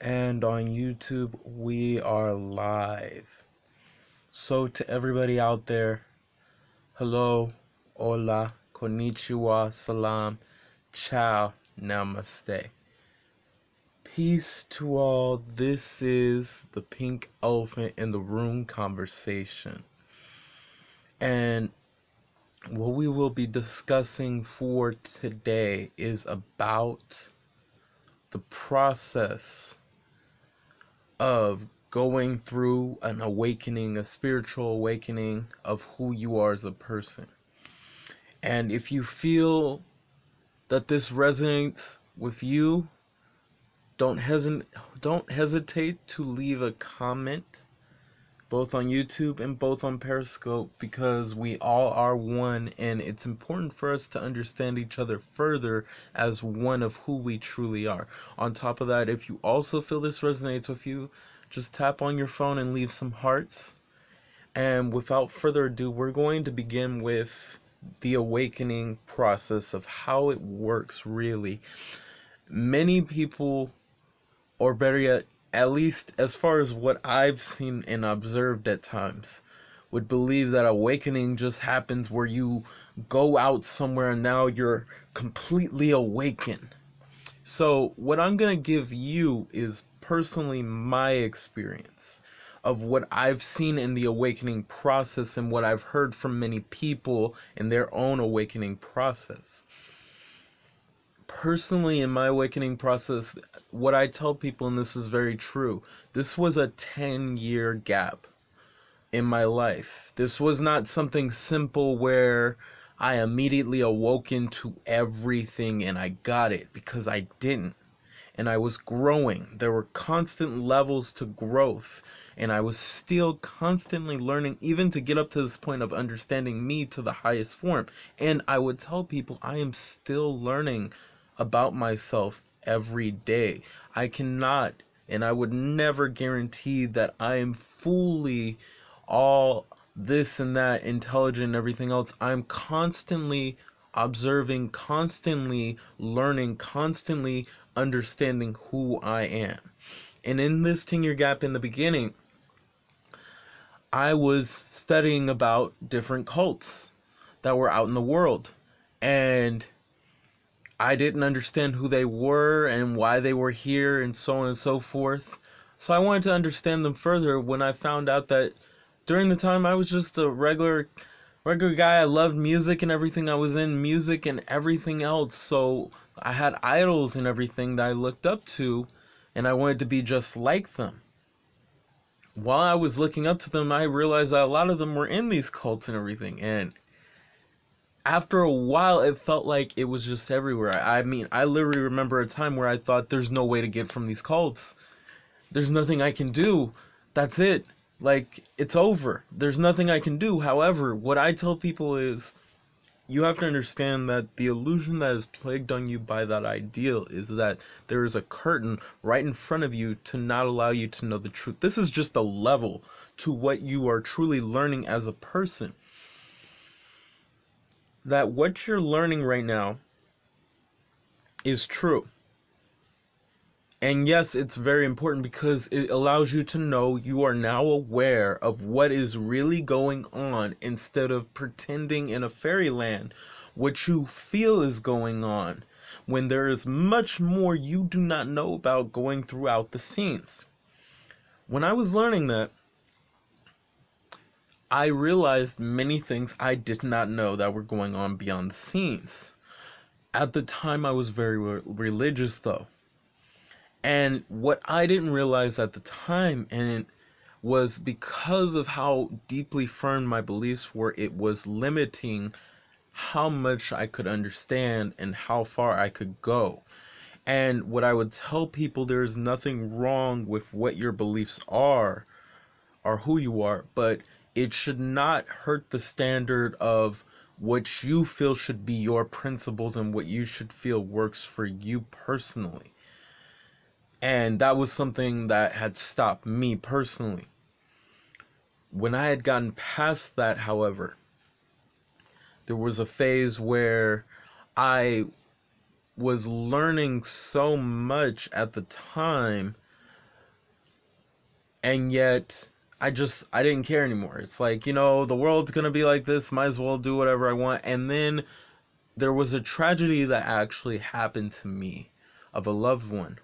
and on YouTube we are live. So to everybody out there, hello, hola, Konnichiwa, Salaam, Ciao Namaste. Peace to all. This is the pink elephant in the room conversation. And what we will be discussing for today is about the process of going through an awakening, a spiritual awakening of who you are as a person. And if you feel that this resonates with you, don't hesitate to leave a comment, both on YouTube and both on Periscope, because we all are one, and it's important for us to understand each other further as one of who we truly are. On top of that, if you also feel this resonates with you, just tap on your phone and leave some hearts. And without further ado, we're going to begin with the awakening process of how it works really. Many people, or better yet, at least as far as what I've seen and observed at times, would believe that awakening just happens where you go out somewhere and now you're completely awakened. So what I'm going to give you is personally my experience of what I've seen in the awakening process and what I've heard from many people in their own awakening process. Personally, in my awakening process, what I tell people, and this is very true, this was a 10-year gap in my life. This was not something simple where I immediately awoke into everything and I got it, because I didn't. And I was growing. There were constant levels to growth, and I was still constantly learning, even to get up to this point of understanding me to the highest form. And I would tell people I am still learning about myself every day. I cannot, and I would never guarantee that I am fully all this and that, intelligent and everything else. I'm constantly observing, constantly learning, constantly understanding who I am. And in this 10-year gap in the beginning, I was studying about different cults that were out in the world, and I didn't understand who they were and why they were here and so on and so forth. So I wanted to understand them further when I found out that during the time I was just a regular guy. I loved music and everything. I was in music and everything else. So I had idols and everything that I looked up to, and I wanted to be just like them. While I was looking up to them, I realized that a lot of them were in these cults and everything. And after a while, it felt like it was just everywhere. I mean, I literally remember a time where I thought, there's no way to get from these cults. There's nothing I can do. That's it. Like, it's over. There's nothing I can do. However, what I tell people is, you have to understand that the illusion that is plagued on you by that ideal is that there is a curtain right in front of you to not allow you to know the truth. This is just a level to what you are truly learning as a person. That what you're learning right now is true. And yes, it's very important because it allows you to know you are now aware of what is really going on, instead of pretending in a fairyland what you feel is going on, when there is much more you do not know about going throughout the scenes. When I was learning that, I realized many things I did not know that were going on beyond the scenes. At the time, I was very religious, though. And what I didn't realize at the time, and it was because of how deeply firm my beliefs were, it was limiting how much I could understand and how far I could go. And what I would tell people, there's nothing wrong with what your beliefs are or who you are, but it should not hurt the standard of what you feel should be your principles and what you should feel works for you personally. And that was something that had stopped me personally. When I had gotten past that, however, there was a phase where I was learning so much at the time And yet I didn't care anymore. It's like, you know, the world's gonna be like this, might as well do whatever I want. And then there was a tragedy that actually happened to me of a loved one.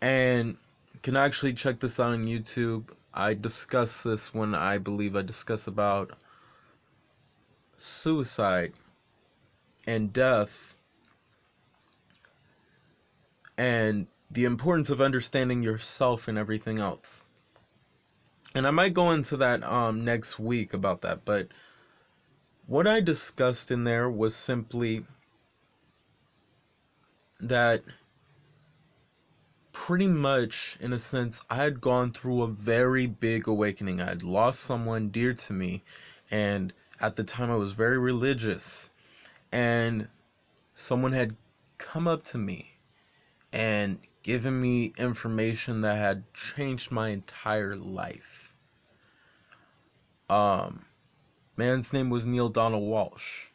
And you can actually check this out on YouTube. I discuss this when I believe I discuss about suicide and death and the importance of understanding yourself and everything else. And I might go into that next week about that, but what I discussed in there was simply that pretty much, in a sense, I had gone through a very big awakening. I had lost someone dear to me, and at the time I was very religious, and someone had come up to me and given me information that had changed my entire life. Man's name was Neil Donald Walsh.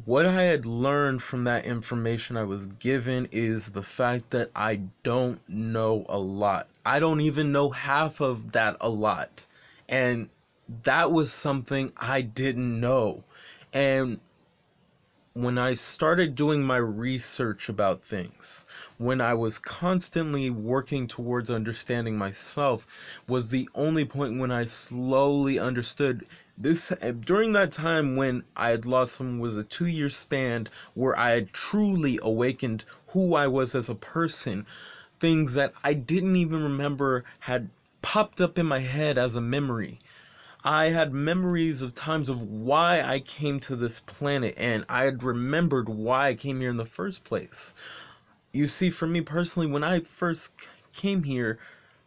What I had learned from that information I was given is the fact that I don't know a lot. I don't even know half of that a lot. And that was something I didn't know. And when I started doing my research about things, when I was constantly working towards understanding myself, was the only point when I slowly understood this. During that time when I had lost someone was a 2-year span where I had truly awakened who I was as a person. Things that I didn't even remember had popped up in my head as a memory. I had memories of times of why I came to this planet, and I had remembered why I came here in the first place. You see, for me personally, when I first came here,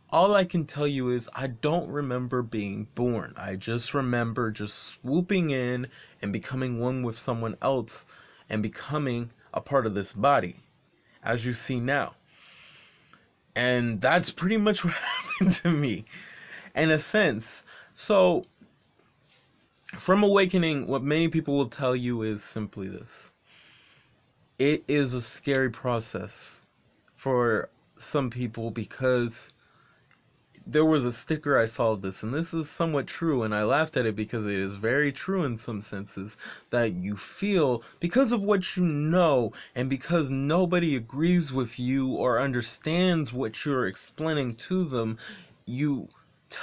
all I can tell you is I don't remember being born. I just remember just swooping in and becoming one with someone else and becoming a part of this body, as you see now. And that's pretty much what happened to me, in a sense. So, from awakening, what many people will tell you is simply this. It is a scary process for some people because there was a sticker I saw of this, and this is somewhat true, and I laughed at it because it is very true in some senses, that you feel, because of what you know, and because nobody agrees with you or understands what you're explaining to them, you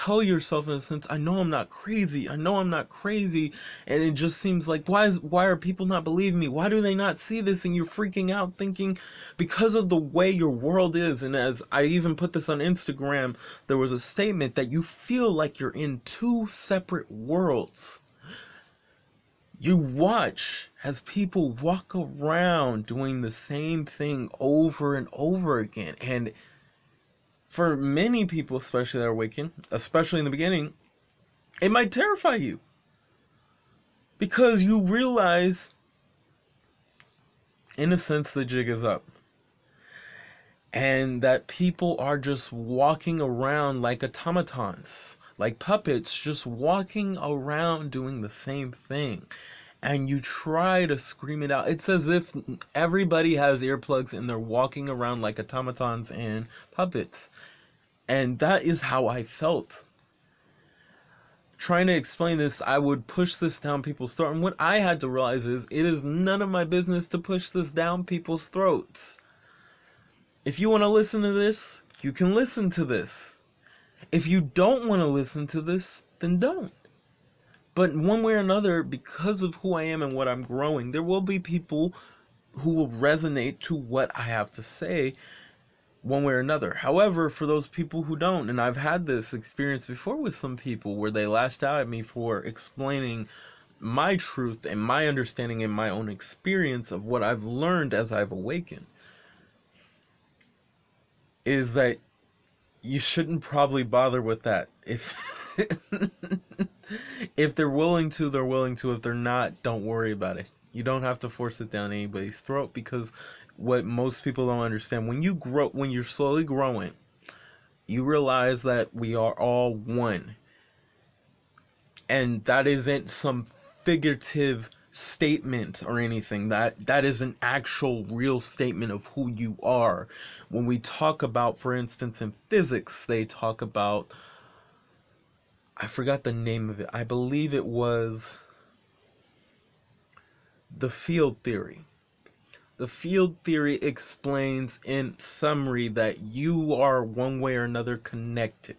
tell yourself in a sense, I know I'm not crazy, and it just seems like, why are people not believing me? Why do they not see this? And you're freaking out thinking, because of the way your world is. And as I even put this on Instagram, there was a statement that you feel like you're in two separate worlds. You watch as people walk around doing the same thing over and over again, and for many people, especially that are awakened, especially in the beginning, it might terrify you. Because you realize, in a sense, the jig is up. And that people are just walking around like automatons, like puppets, just walking around doing the same thing. And you try to scream it out. It's as if everybody has earplugs and they're walking around like automatons and puppets. And that is how I felt. Trying to explain this, I would push this down people's throat. And what I had to realize is, it is none of my business to push this down people's throats. If you want to listen to this, you can listen to this. If you don't want to listen to this, then don't. But one way or another, because of who I am and what I'm growing, there will be people who will resonate to what I have to say one way or another. However, for those people who don't, and I've had this experience before with some people where they lashed out at me for explaining my truth and my understanding and my own experience of what I've learned as I've awakened, is that you shouldn't probably bother with that. If they're willing to, they're willing to. If they're not, don't worry about it. You don't have to force it down anybody's throat, because what most people don't understand, when you're slowly growing, you realize that we are all one. And that isn't some figurative statement or anything. That is an actual real statement of who you are. When we talk about, for instance, in physics, they talk about, I forgot the name of it. I believe it was the field theory. The field theory explains in summary that you are one way or another connected.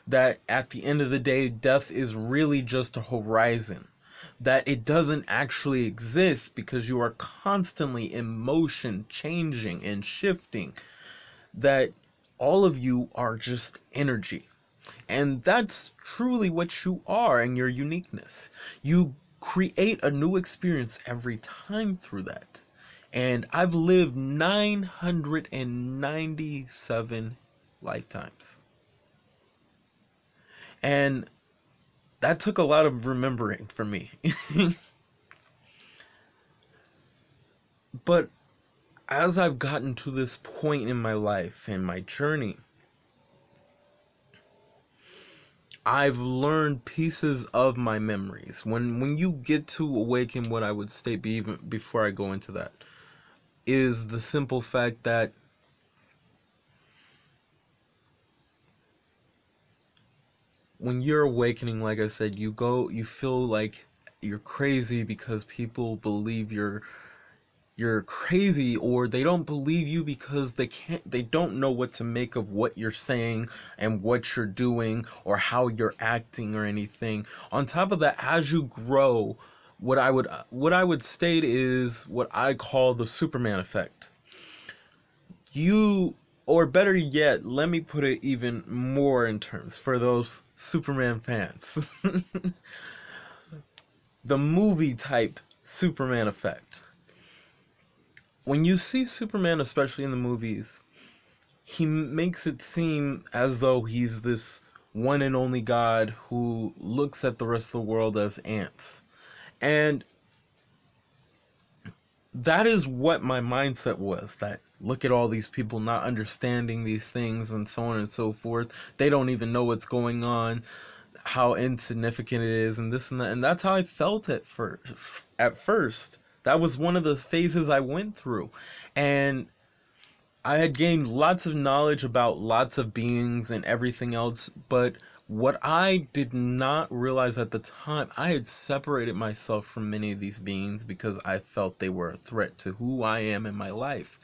That at the end of the day, death is really just a horizon. That it doesn't actually exist because you are constantly in motion, changing and shifting. That all of you are just energy. And that's truly what you are and your uniqueness. You create a new experience every time through that. And I've lived 997 lifetimes. And that took a lot of remembering for me. But as I've gotten to this point in my life and my journey, I've learned pieces of my memories. When you get to awaken, what I would state, even before I go into that, is the simple fact that when you're awakening, like I said, you feel like you're crazy because people believe you're crazy, or they don't believe you because they don't know what to make of what you're saying and what you're doing or how you're acting or anything. On top of that, as you grow, what I would state is what I call the Superman effect. Or better yet, let me put it even more in terms for those Superman fans. The movie type Superman effect. When you see Superman, especially in the movies, he makes it seem as though he's this one and only God who looks at the rest of the world as ants. And that is what my mindset was, that look at all these people not understanding these things and so on and so forth. They don't even know what's going on, how insignificant it is, and this and that. And that's how I felt at first. That was one of the phases I went through. And I had gained lots of knowledge about lots of beings and everything else, but what I did not realize at the time, I had separated myself from many of these beings because I felt they were a threat to who I am in my life.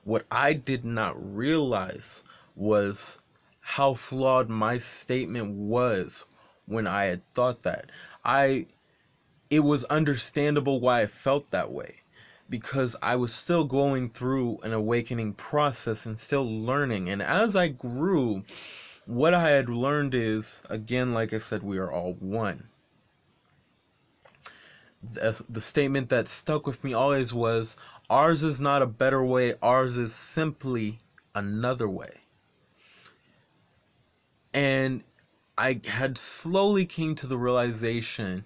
What I did not realize was how flawed my statement was when I had thought that. It was understandable why I felt that way, because I was still going through an awakening process and still learning. And as I grew, what I had learned is, again, like I said, we are all one. The statement that stuck with me always was, ours is not a better way, ours is simply another way. And I had slowly came to the realization,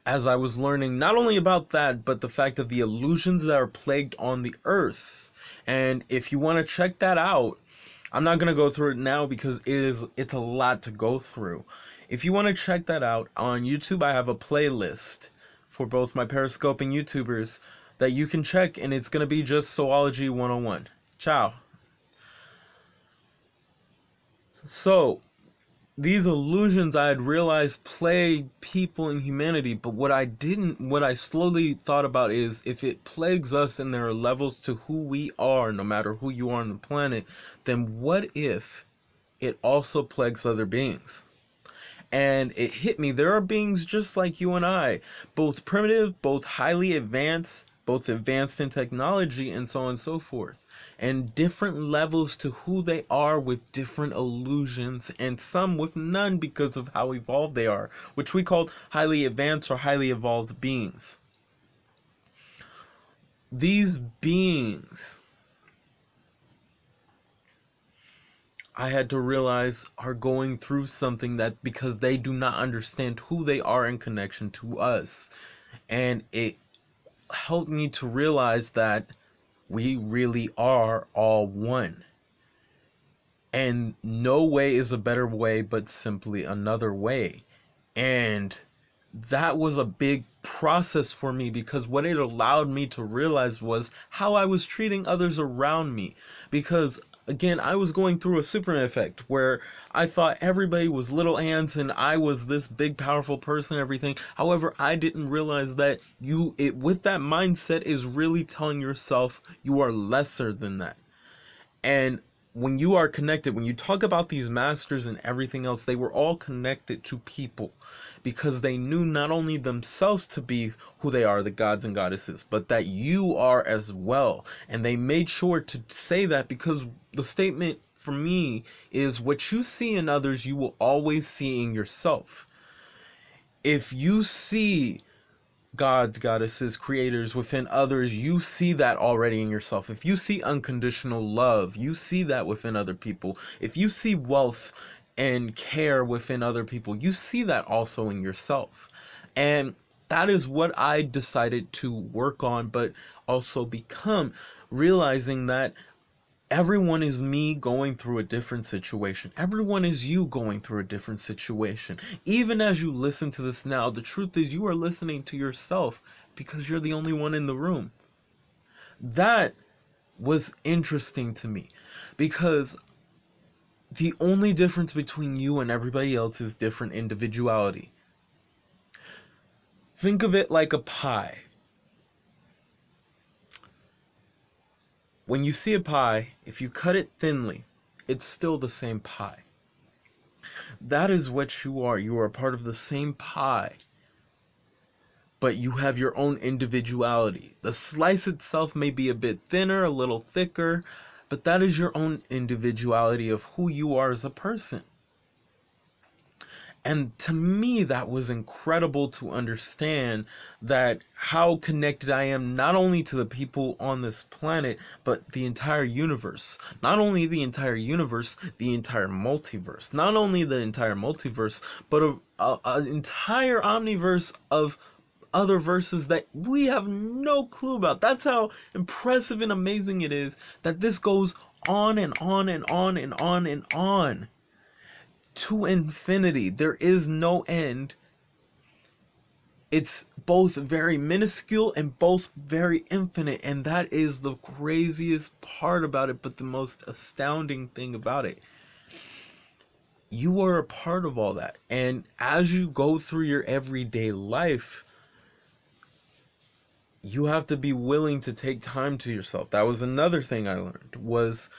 as I was learning not only about that, but the fact of the illusions that are plagued on the earth. And if you want to check that out, I'm not going to go through it now because it's a lot to go through. If you want to check that out on YouTube, I have a playlist for both my Periscope and YouTubers that you can check, and it's going to be just Soulology 101. Ciao. So, these illusions I had realized plague people in humanity, but what I slowly thought about is, if it plagues us and there are levels to who we are, no matter who you are on the planet, then what if it also plagues other beings? And it hit me, there are beings just like you and I, both primitive, both highly advanced, both advanced in technology, and so on and so forth. And different levels to who they are, with different illusions, and some with none because of how evolved they are, which we call highly advanced or highly evolved beings. These beings, I had to realize, are going through something, that because they do not understand who they are in connection to us. And it helped me to realize that we really are all one. And no way is a better way, but simply another way. And that was a big process for me, because what it allowed me to realize was how I was treating others around me. Because again, I was going through a Superman effect where I thought everybody was little ants and I was this big powerful person, everything. However, I didn't realize that with that mindset is really telling yourself you are lesser than that. And when you are connected, when you talk about these masters and everything else, they were all connected to people because they knew not only themselves to be who they are, the gods and goddesses, but that you are as well. And they made sure to say that, because the statement for me is, what you see in others, you will always see in yourself. If you see gods, goddesses, creators within others, you see that already in yourself. If you see unconditional love, you see that within other people. If you see wealth and care within other people, you see that also in yourself. And that is what I decided to work on, but also become, realizing that everyone is me going through a different situation. Everyone is you going through a different situation. Even as you listen to this now, the truth is you are listening to yourself because you're the only one in the room. That was interesting to me, because the only difference between you and everybody else is different individuality. Think of it like a pie. When you see a pie, if you cut it thinly, it's still the same pie. That is what you are. You are a part of the same pie, but you have your own individuality. The slice itself may be a bit thinner, a little thicker, but that is your own individuality of who you are as a person. And to me, that was incredible to understand, that how connected I am not only to the people on this planet, but the entire universe. Not only the entire universe, the entire multiverse. Not only the entire multiverse, but an entire omniverse of other verses that we have no clue about. That's how impressive and amazing it is that this goes on and on and on and on and on. To infinity. There is no end. It's both very minuscule and both very infinite, and that is the craziest part about it, but the most astounding thing about it. You are a part of all that, and as you go through your everyday life, you have to be willing to take time to yourself. That was another thing I learned, was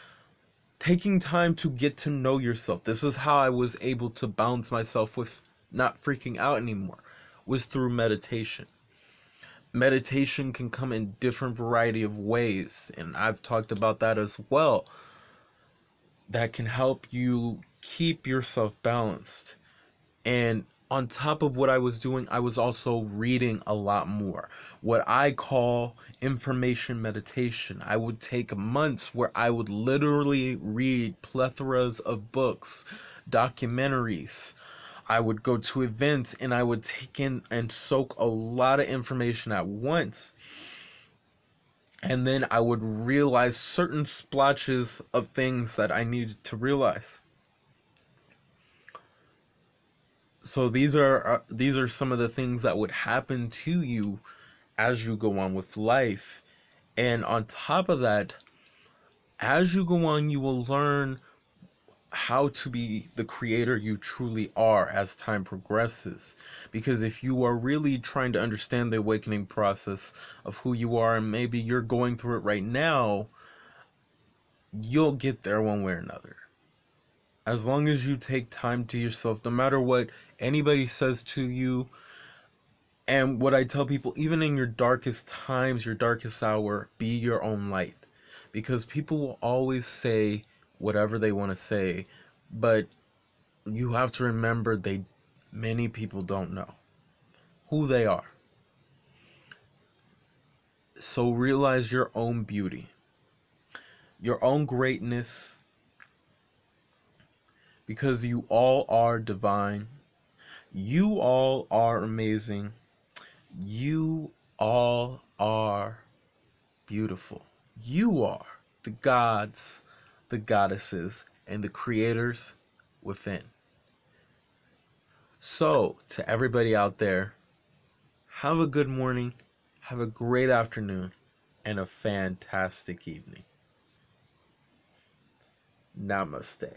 taking time to get to know yourself. This is how I was able to balance myself with not freaking out anymore, was through meditation. Meditation can come in different variety of ways, and I've talked about that as well. That can help you keep yourself balanced. And on top of what I was doing, I was also reading a lot more. What I call information meditation. I would take months where I would literally read plethoras of books, documentaries. I would go to events and I would take in and soak a lot of information at once. And then I would realize certain splotches of things that I needed to realize. So these are some of the things that would happen to you as you go on with life. And on top of that, as you go on, you will learn how to be the creator you truly are as time progresses. Because if you are really trying to understand the awakening process of who you are, and maybe you're going through it right now, you'll get there one way or another. As long as you take time to yourself, no matter what anybody says to you. And what I tell people, even in your darkest times, your darkest hour, be your own light. Because people will always say whatever they want to say, but you have to remember many people don't know who they are. So realize your own beauty, your own greatness, because you all are divine. You all are amazing. You all are beautiful. You are the gods, the goddesses, and the creators within. So, to everybody out there, Have a good morning, have a great afternoon, and a fantastic evening. Namaste.